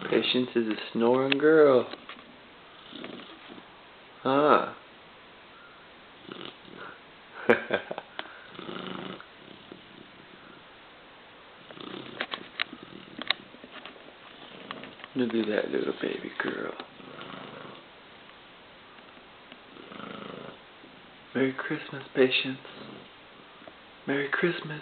Patience is a snoring girl. Huh. Look at that little baby girl. Merry Christmas, Patience. Merry Christmas.